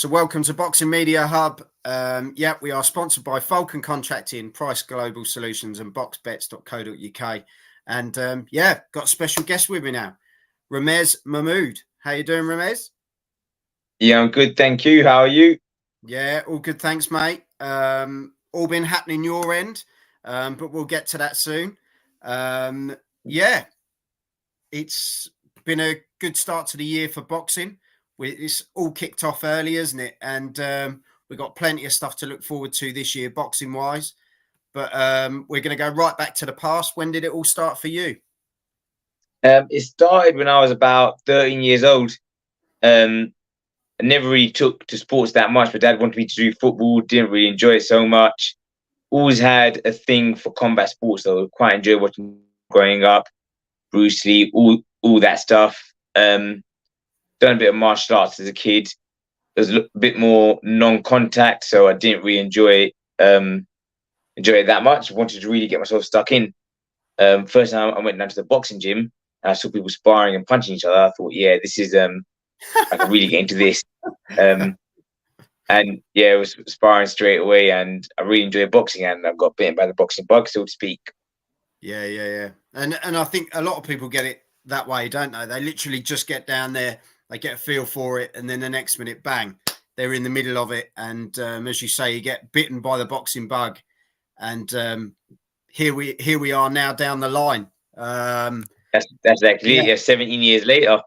So welcome to Boxing Media Hub. We are sponsored by Falcon Contracting, Price Global Solutions and boxbets.co.uk. And got a special guest with me now, Ramez Mahmood. How you doing, Ramez? Yeah, I'm good, thank you. How are you? Yeah, all good, thanks, mate. All been happening your end, but we'll get to that soon. It's been a good start to the year for boxing. It's all kicked off early, isn't it? And we've got plenty of stuff to look forward to this year, boxing-wise. But we're going to go right back to the past. When did it all start for you? It started when I was about 13 years old. I never really took to sports that much. My dad wanted me to do football, didn't really enjoy it so much. Always had a thing for combat sports, though. Quite enjoyed watching growing up. Bruce Lee, all that stuff. Done a bit of martial arts as a kid. It was a bit more non-contact, so I didn't really enjoy it that much. I wanted to really get myself stuck in. First time I went down to the boxing gym and I saw people sparring and punching each other. I thought, yeah, this is I can really get into this. It was sparring straight away, and I really enjoyed boxing, and I got bitten by the boxing bug, so to speak. Yeah. And I think a lot of people get it that way, don't they? They literally just get down there, they get a feel for it, and then the next minute, bang, they're in the middle of it. And as you say, you get bitten by the boxing bug. And here we are now down the line. That's exactly it. Yeah, 17 years later.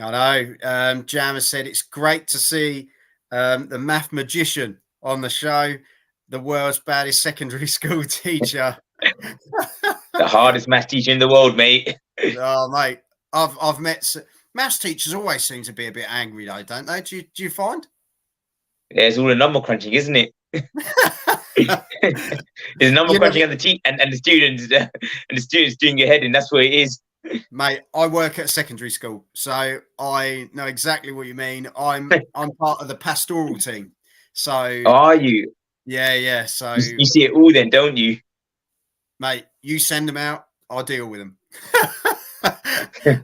I know. Jam has said it's great to see the math magician on the show, the world's baddest secondary school teacher. The hardest maths teacher in the world, mate. Oh, mate, I've met maths teachers. Always seem to be a bit angry, though, don't they? Do you find? Yeah, it's all a number crunching, isn't it? There's number crunching and the students doing your head in. That's what it is. Mate, I work at a secondary school, so I know exactly what you mean. I'm part of the pastoral team. So are you? Yeah. So you see it all then, don't you? Mate, you send them out, I'll deal with them.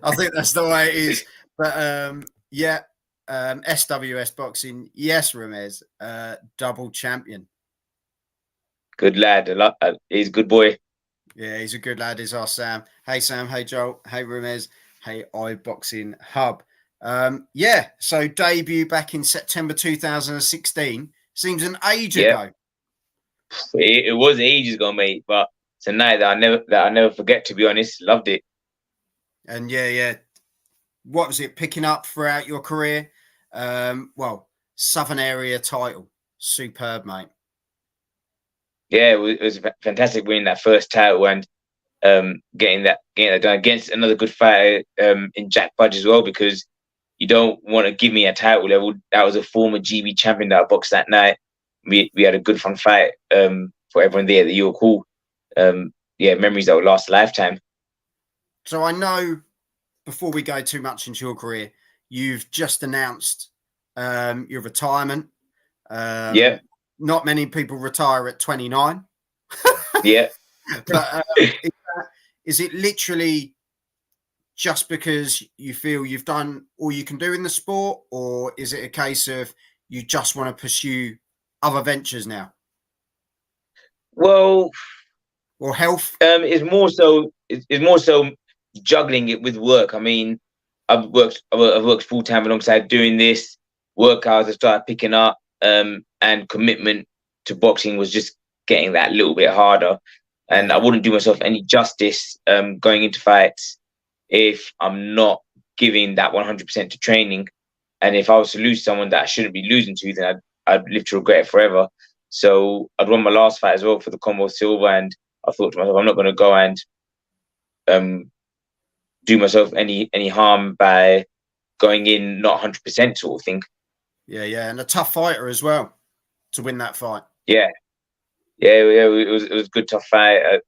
I think that's the way it is. But SWS boxing, yes, Ramez, double champion. Good lad. He's a good boy. Yeah, he's a good lad. Is our Sam. Hey, Sam. Hey, Joel. Hey, Ramez. Hey, iBoxing Hub. So debut back in September 2016. Seems an age ago. It was ages ago, mate. But it's a night that I never forget. To be honest, loved it. And what was it picking up throughout your career? Southern area title, superb, mate. Yeah, it was fantastic winning that first title and getting that done against another good fighter in Jack Budge as well, because you don't want to give me a title level. That was a former GB champion that I boxed that night. We had a good fun fight for everyone there. That you were cool. Memories that will last a lifetime. So I know, before we go too much into your career, you've just announced your retirement. Not many people retire at 29. Yeah. But is it literally just because you feel you've done all you can do in the sport, or is it a case of you just want to pursue other ventures now? Well, or health? It's more so juggling it with work. I mean, I've worked full time alongside doing this. Work hours have started picking up. And commitment to boxing was just getting that little bit harder. And I wouldn't do myself any justice going into fights if I'm not giving that 100% to training. And if I was to lose someone that I shouldn't be losing to, then I'd live to regret it forever. So I'd won my last fight as well for the Commonwealth Silver, and I thought to myself, I'm not going to go and do myself any harm by going in not 100% sort of thing. Yeah, and a tough fighter as well to win that fight. Yeah. It was a good tough fight.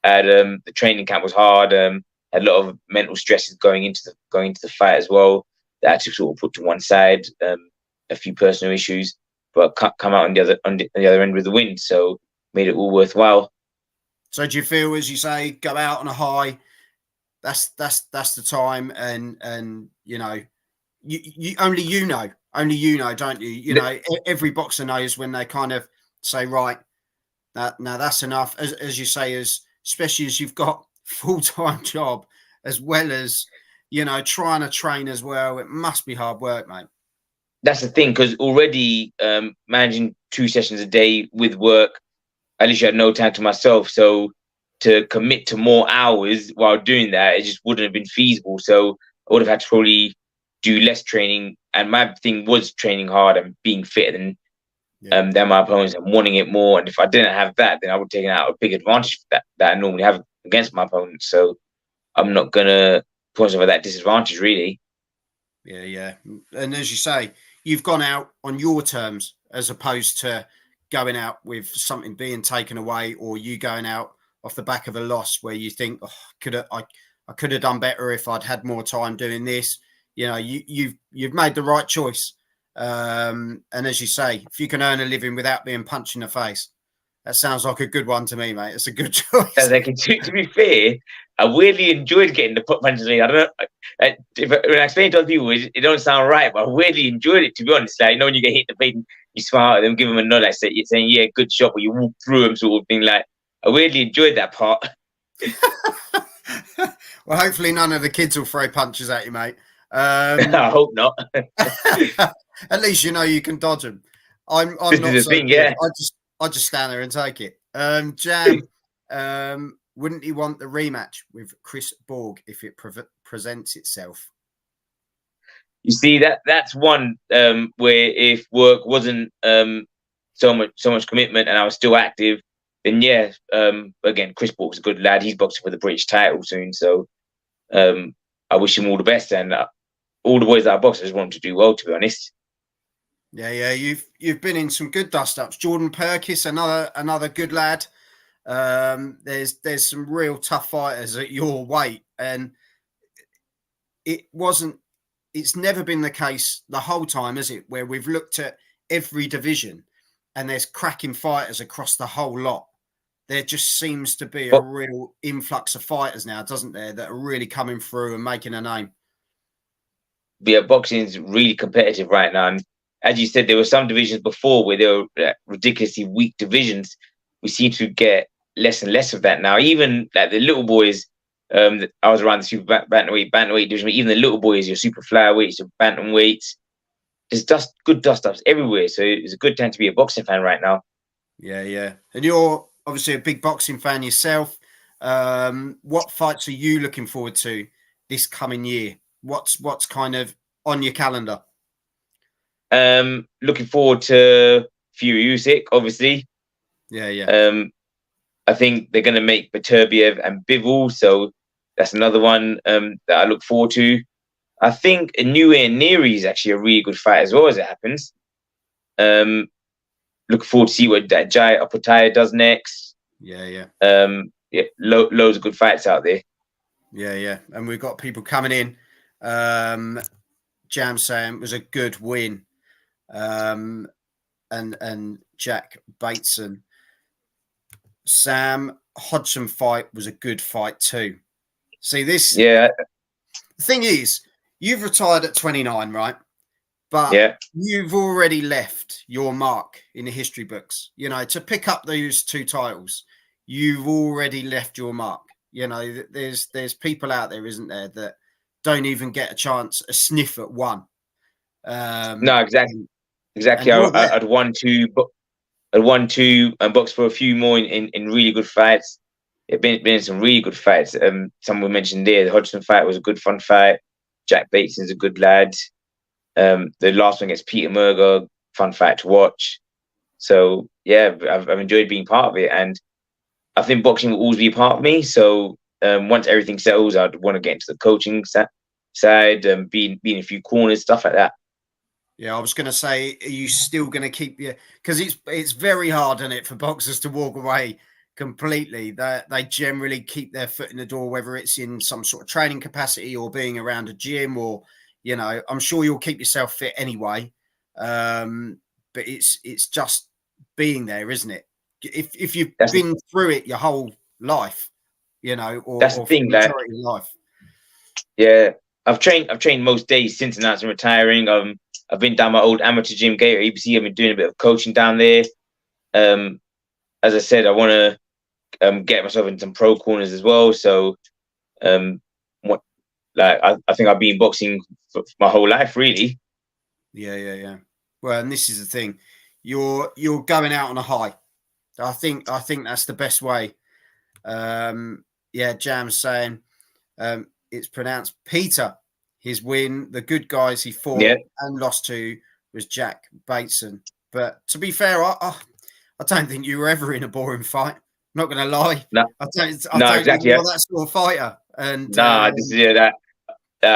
The training camp was hard. Had a lot of mental stresses going into the fight as well. That I had to sort of put to one side. A few personal issues, but come out on the other end with the win. So made it all worthwhile. So do you feel, as you say, go out on a high? That's the time, and you know, you only only you know, don't you? You know, every boxer knows when they kind of say, right, now that's enough. As you say, especially as you've got full-time job as well as, you know, trying to train as well. It must be hard work, mate. That's the thing, because already managing 2 sessions a day with work, I literally had no time to myself. So to commit to more hours while doing that, it just wouldn't have been feasible. So I would have had to probably do less training. And my thing was training hard and being fitter than my opponents and wanting it more. And if I didn't have that, then I would have taken out a big advantage that I normally have against my opponents. So I'm not gonna put myself at that disadvantage, really. Yeah. And as you say, you've gone out on your terms as opposed to going out with something being taken away, or you going out off the back of a loss where you think, oh, I could have done better if I'd had more time doing this. You know, you've made the right choice. And as you say, if you can earn a living without being punched in the face, that sounds like a good one to me, mate. It's a good choice. Like, to be fair, I weirdly enjoyed getting the punches. I don't know. When I explain to other people, it don't sound right, but I weirdly enjoyed it, to be honest. Like, you know, when you get hit in the face, you smile at them, give them a nod, like saying, yeah, good shot, but you walk through them, sort of thing. Like, I weirdly enjoyed that part. Well, hopefully none of the kids will throw punches at you, mate. I hope not. At least you know you can dodge them. I'm This not is so the thing, good. yeah. I just stand there and take it. Jam, wouldn't he want the rematch with Chris Borg if it presents itself? You see, that's one where if work wasn't so much commitment and I was still active, then yeah. Again, Chris Borg's a good lad. He's boxing for the British title soon, so I wish him all the best. And all the boys that I box, I just want him to do well, to be honest. Yeah. You've been in some good dust ups. Jordan Perkis, another good lad. There's some real tough fighters at your weight, and it's never been the case the whole time, is it? Where we've looked at every division and there's cracking fighters across the whole lot. There just seems to be a real influx of fighters now, doesn't there, that are really coming through and making a name. Yeah, boxing's really competitive right now. And as you said, there were some divisions before where there were ridiculously weak divisions. We seem to get less and less of that now. Even like the little boys, I was around the super bantamweight division. Even the little boys, your super flyweights, your bantamweights, there's good dust ups everywhere. So it's a good time to be a boxing fan right now. Yeah. And you're obviously a big boxing fan yourself. What fights are you looking forward to this coming year? What's kind of on your calendar? Looking forward to Fury Usyk, obviously. Yeah. I think they're going to make Beterbiev and Bivol, so that's another one that I look forward to. I think Inoue Neri is actually a really good fight as well, as it happens. Looking forward to see what that Jai Opotaya does next. Yeah. Loads of good fights out there. Yeah. And we've got people coming in. Jam saying it was a good win. And Jack Bateson. Sam Hodgson fight was a good fight too. See this? Yeah. The thing is, you've retired at 29, right? But you've already left your mark in the history books. You know, to pick up those 2 titles, you've already left your mark. You know, there's people out there, isn't there, that don't even get a sniff at one. No, exactly. I'd won 2, and boxed for a few more in really good fights. It's been some really good fights. Someone mentioned there, the Hodgson fight was a good fun fight. Jack Bateson's a good lad. The last one against Peter Murger, fun fight to watch. So yeah, I've enjoyed being part of it, and I think boxing will always be a part of me. So once everything settles, I'd want to get into the coaching side, be in a few corners, stuff like that. Yeah, I was going to say, are you still going to keep your? Because it's very hard, isn't it, for boxers to walk away completely. They generally keep their foot in the door, whether it's in some sort of training capacity or being around a gym, or you know, I'm sure you'll keep yourself fit anyway. But it's just being there, isn't it? If you've been through it your whole life, you know, or that's the thing, majority of life. Yeah, I've trained most days since announcing retiring. I've been down my old amateur gym, Gator ABC. I've been doing a bit of coaching down there. As I said, I want to get myself into some pro corners as well. So, what I think I've been boxing for my whole life, really. Yeah. Well, and this is the thing, you're going out on a high. I think that's the best way. Jam's saying it's pronounced Peter. His win, the good guys he fought and lost to was Jack Bateson. But to be fair, I don't think you were ever in a boring fight. I'm not going to lie. No, I don't exactly. think you're that sort of fighter. And this is that. We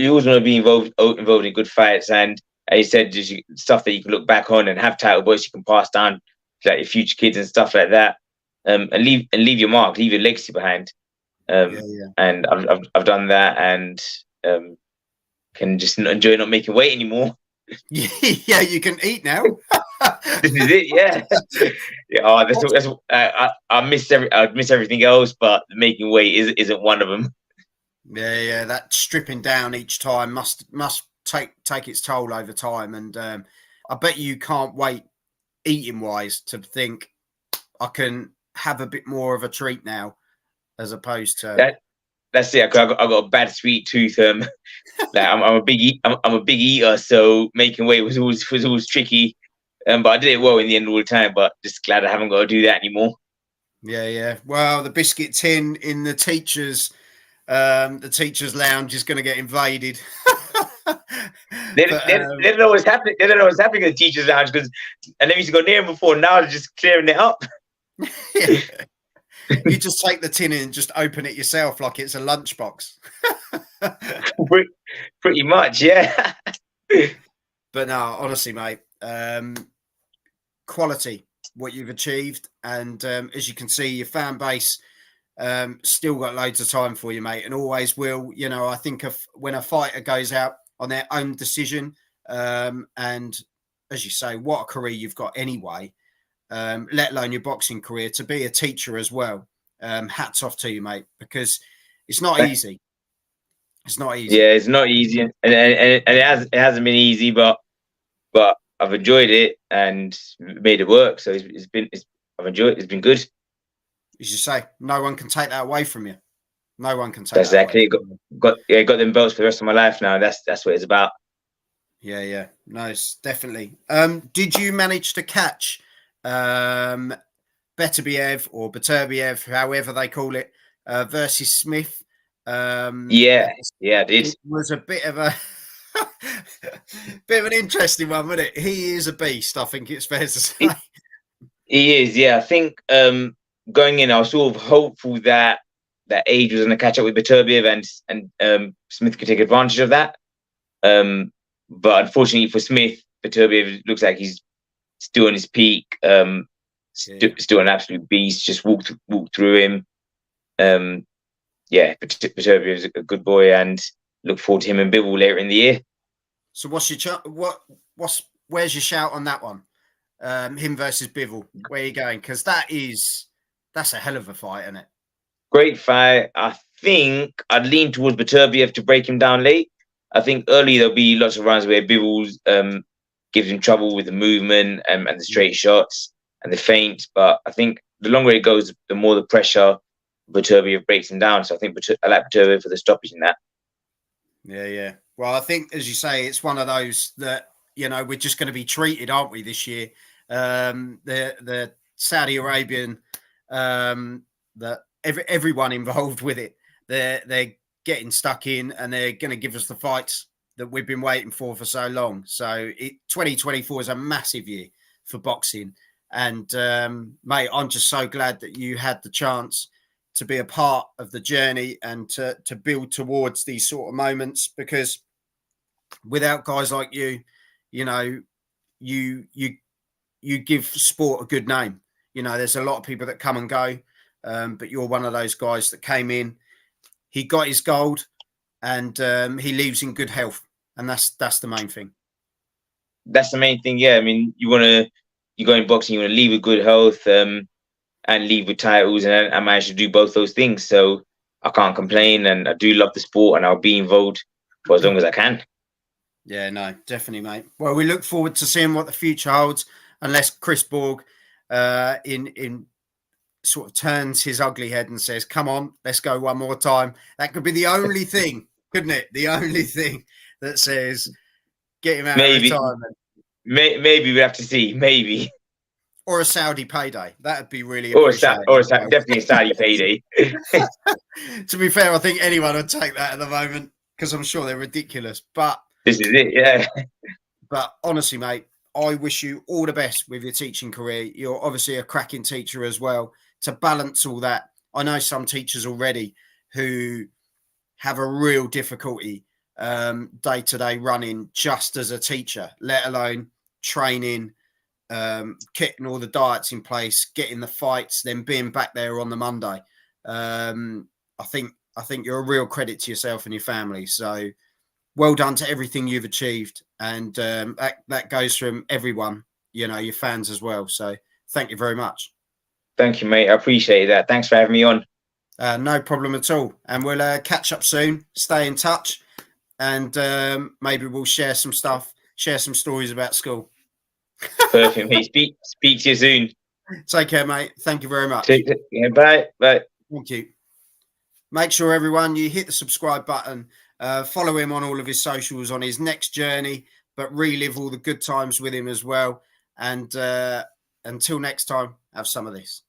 always want to be involved in good fights, and as you said, just stuff that you can look back on and have title boys you can pass down to like your future kids and stuff like that, and leave your mark, leave your legacy behind. And I've done that, and can just enjoy not making weight anymore. Yeah, you can eat now. This is it, yeah. I miss everything else, but making weight isn't one of them. Yeah, that stripping down each time must take its toll over time, and I bet you can't wait, eating wise, to think I can have a bit more of a treat now, as opposed to that's it. I got a bad sweet tooth. I'm a big eater, so making weight was always tricky. But I did it well in the end all the time. But just glad I haven't got to do that anymore. Yeah. Well, the biscuit tin in the teachers' lounge is going to get invaded. They don't know what's happening. They don't know what's happening in the teachers' lounge because I never used to go near them before. Now they're just clearing it up. Yeah. You just take the tin in and just open it yourself like it's a lunchbox. Pretty much, yeah. But no, honestly, mate, quality, what you've achieved. And as you can see, your fan base still got loads of time for you, mate, and always will. You know, I think when a fighter goes out on their own decision, and as you say, what a career you've got anyway, let alone your boxing career, to be a teacher as well. Hats off to you, mate, because it's not easy. It's not easy. Yeah, it's not easy, and it hasn't been easy, but I've enjoyed it and made it work. So I've enjoyed it. It's been good. As you say, no one can take that away from you. No one can take that exactly. Got them belts for the rest of my life now. That's what it's about. Yeah. Nice, definitely. Did you manage to catch Beterbiev or Beterbiev, however they call it, versus Smith? I did. It was a bit of an interesting one, wasn't it? He is a beast, I think it's fair to say. He is, yeah. I think going in, I was sort of hopeful that age was going to catch up with Beterbiev and Smith could take advantage of that. But unfortunately for Smith, Beterbiev looks like he's still on his peak. Still an absolute beast. Just walked through him. Beterbiev is a good boy, and look forward to him and Bivol later in the year. So where's your shout on that one? Him versus Bivol. Where are you going? Because that's a hell of a fight, isn't it? Great fight. I think I'd lean towards Beterbiev to break him down late. I think early there'll be lots of rounds where Bivol gives him trouble with the movement and the straight shots and the feints. But I think the longer it goes, the more the pressure Beterbiev breaks him down. So I think I like Beterbiev for the stoppage in that. Yeah. Well, I think, as you say, it's one of those that, you know, we're just going to be treated, aren't we, this year? The Saudi Arabian, that everyone involved with it, they're getting stuck in, and they're going to give us the fights that we've been waiting for so long. So 2024 is a massive year for boxing. And, mate, I'm just so glad that you had the chance to be a part of the journey and to build towards these sort of moments, because without guys like you, you know, you give sport a good name. You know, there's a lot of people that come and go, but you're one of those guys that came in, he got his gold, and he leaves in good health. And that's the main thing. That's the main thing. Yeah. I mean, you go in boxing, you want to leave with good health, and leave with titles, and I managed to do both those things. So I can't complain, and I do love the sport, and I'll be involved for as long as I can. Yeah, no, definitely, mate. Well, we look forward to seeing what the future holds, unless Chris Borg in sort of turns his ugly head and says, "Come on, let's go one more time." That could be the only thing, couldn't it? The only thing that says get him out of Maybe, retirement. maybe we have to see. Maybe. Or a Saudi payday. That would be really Or appreciated. definitely a Saudi payday. To be fair, I think anyone would take that at the moment because I'm sure they're ridiculous. But This is it, yeah. But honestly, mate, I wish you all the best with your teaching career. You're obviously a cracking teacher as well. To balance all that, I know some teachers already who have a real difficulty day-to-day running just as a teacher, let alone training, getting all the diets in place, getting the fights, then being back there on the Monday. I think you're a real credit to yourself and your family. So well done to everything you've achieved, and that goes from everyone, you know, your fans as well. So thank you very much. Thank you, mate. I appreciate that. Thanks for having me on. No problem at all. And we'll catch up soon. Stay in touch, and maybe we'll share some stuff, share some stories about school. Perfect, mate. Speak to you soon. Take care, mate. Thank you very much. Bye. Bye. Thank you. Make sure, everyone, you hit the subscribe button. Follow him on all of his socials on his next journey, but relive all the good times with him as well. And until next time, have some of this.